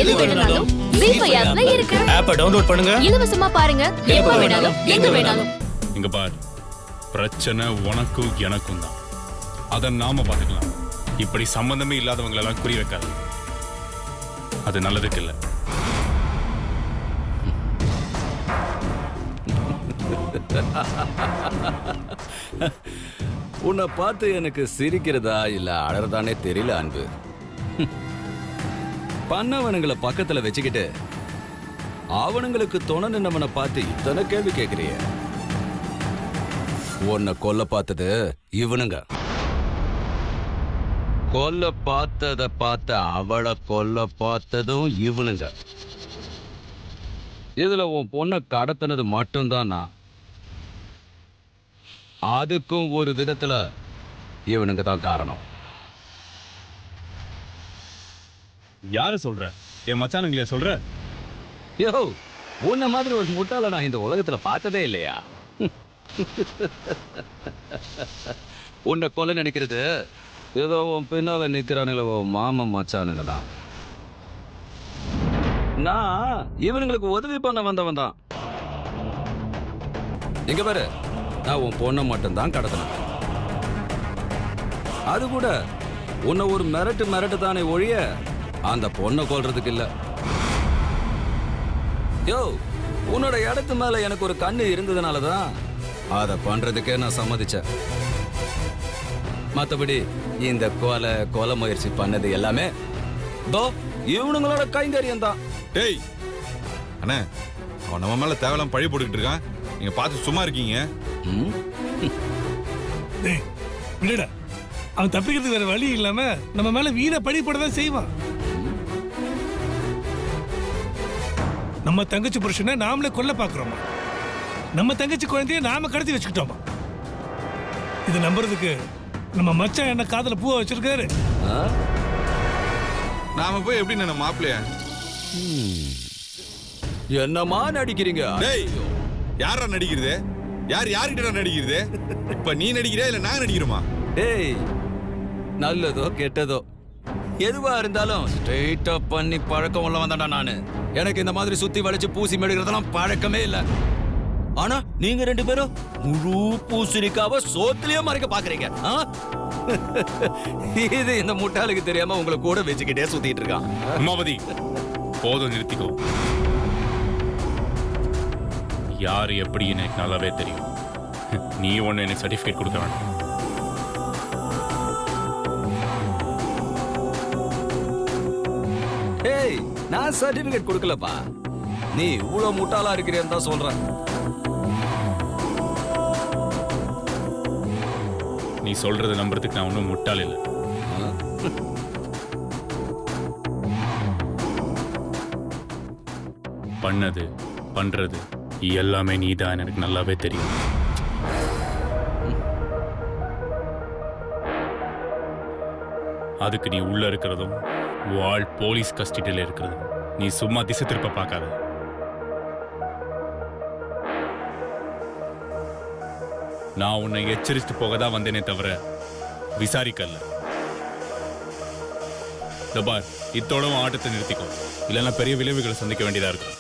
எது வேணும்னாலும் ஜீ5 ஆப்ல இருக்கு. ஆப்பை டவுன்லோட் பண்ணுங்க, இலவசமா பாருங்க, எப்ப வேணாலும் எங்க வேணாலும். இங்க பார், பிரச்சனை உனக்கும் எனக்கும் தான். அதை நாம பாத்துக்கலாம். இப்படி சம்பந்தமே இல்லாதவங்களெல்லாம் குறி வைக்காது, அது நல்லதுக்கு இல்லை. உன்னை பார்த்து எனக்கு சிரிக்கிறதா இல்ல அழறதானே தெரியல அன்பு. பண்ணவனுங்களை பக்கத்துல வச்சுக்கிட்டு அவனுங்களுக்கு துணை நின்னவனை பார்த்து இத்தனை கேள்வி கேட்கிறிய. உன்னை கொல்ல பார்த்தது இவனுங்க, கொல்ல பார்த்தத பார்த்த அவளை கொல்ல பார்த்ததும் இவனுங்க. இதுல உன் பொண்ணை கடத்தினது மட்டும்தான் நான். அதுக்கும் ஒரு விதத்துல இவனுங்க தான் காரணம். யார சொல்ற? என் மச்சானுங்களே சொல்ற? யோ, உன்ன மாதிரி ஒரு முட்டாள நான் இந்த உலகத்துல பார்த்ததே இல்லையா? உன்னை கொல்ல நினைக்கிறது ஏதோ உன் பின்னால நிக்கிறானுங்கள மாமன் மச்சானுங்க தான். நான் இவனுங்களுக்கு உதவி பண்ண வந்தவன் தான். எங்க பாரு, நான் உன் பொண்ணை மட்டும்தான் கடத்தினேன். அது கூட உன்னை ஒரு மிரட்டு தானே ஒழிய அந்த பொண்ணை கொல்றதுக்கு இல்ல. யோ, உன்னோட இடத்து மேல எனக்கு ஒரு கண்ணு இருந்ததுனாலதான் அதை பண்றதுக்கே நான் சம்மதிச்சேன். மத்தபடி இந்த கொலை முயற்சி பண்ணது எல்லாமே இவனுங்களோட கைங்கரியம் தான். டேய் அண்ணே, அவன் நம்ம மேல தேவலாம் பழி போட்டுக்கிட்டு இருக்கான். நீங்க பார்த்து சும்மா இருக்கீங்க. விடுடா, அவன் தப்பிக்கிறதுக்கு வேற வழி இல்லாம நம்ம மேல வீண பழி போடதான் செய்வான். நம்ம தங்கச்சி புருஷனை நாமளே கொல்ல பாக்குறோமா? நம்ம தங்கச்சி குழந்தைய நாம கடத்தி வச்சுக்கிட்டோமா? இது நம்புறதுக்கு நம்ம மச்சான் என்ன காதல பூவா வச்சிருக்காரு. நாம போய் எப்படி நம்ம மாப்பிள்ளைய என்னமா நடிக்கிறீங்க? டேய், யாரா நடிக்கிறது? யார்கிட்ட நடிக்கிறது? இப்ப நீ நடிக்கிறியா இல்ல நான் நடிக்கிறோமா? டேய், நல்லதோ கெட்டதோ எதுவா இருந்தாலும் ஸ்ட்ரெயிட்டா பண்ணி பழக்கம் உள்ள வந்தாடா நானு. எனக்கு இந்த மாதிரி சுத்தி வளைச்சு பூசி மெடுக்கிறதெல்லாம் பழக்கமே இல்ல. ஆனா நீங்க ரெண்டு பேரும் முழு பூசணிக்காவ சோத்துலயே மறைக்க பாக்குறீங்க. இது இந்த முட்டாளுக்கு தெரியாம உங்களை கூட வச்சுக்கிட்டே சுத்திட்டு இருக்கான். உமாபதி, போதும், நிறுத்திக்கோ. யார் எப்படி எனக்கு நல்லாவே தெரியும். நீ ஒண்ணு எனக்கு சர்டிபிகேட் கொடுக்க வேண்டாம். ஏய், நான் சர்டிபிகேட் கொடுக்கலப்பா. நீ இவ்வளவு முட்டாளா இருக்கிறேன்னு தான் சொல்றேன். நீ சொல்றது நம்புறதுக்கு நான் ஒன்றும் முட்டாள் இல்லை. பண்ணது பண்றது எல்லாமே நீதான், எனக்கு நல்லாவே தெரியும். அதுக்கு நீ உள்ள இருக்கிறதும் வால் போலீஸ் கஸ்டடியில் இருக்கிறதும் நீ சும்மா திசை திருப்ப பார்க்காத. நான் உன்னை எச்சரித்து போக தான் வந்தேனே தவிர விசாரிக்கல. பார், இத்தோட ஆட்டத்தை நிறுத்திக்கோ, இல்லைன்னா பெரிய விளைவுகளை சந்திக்க வேண்டியதா இருக்கும்.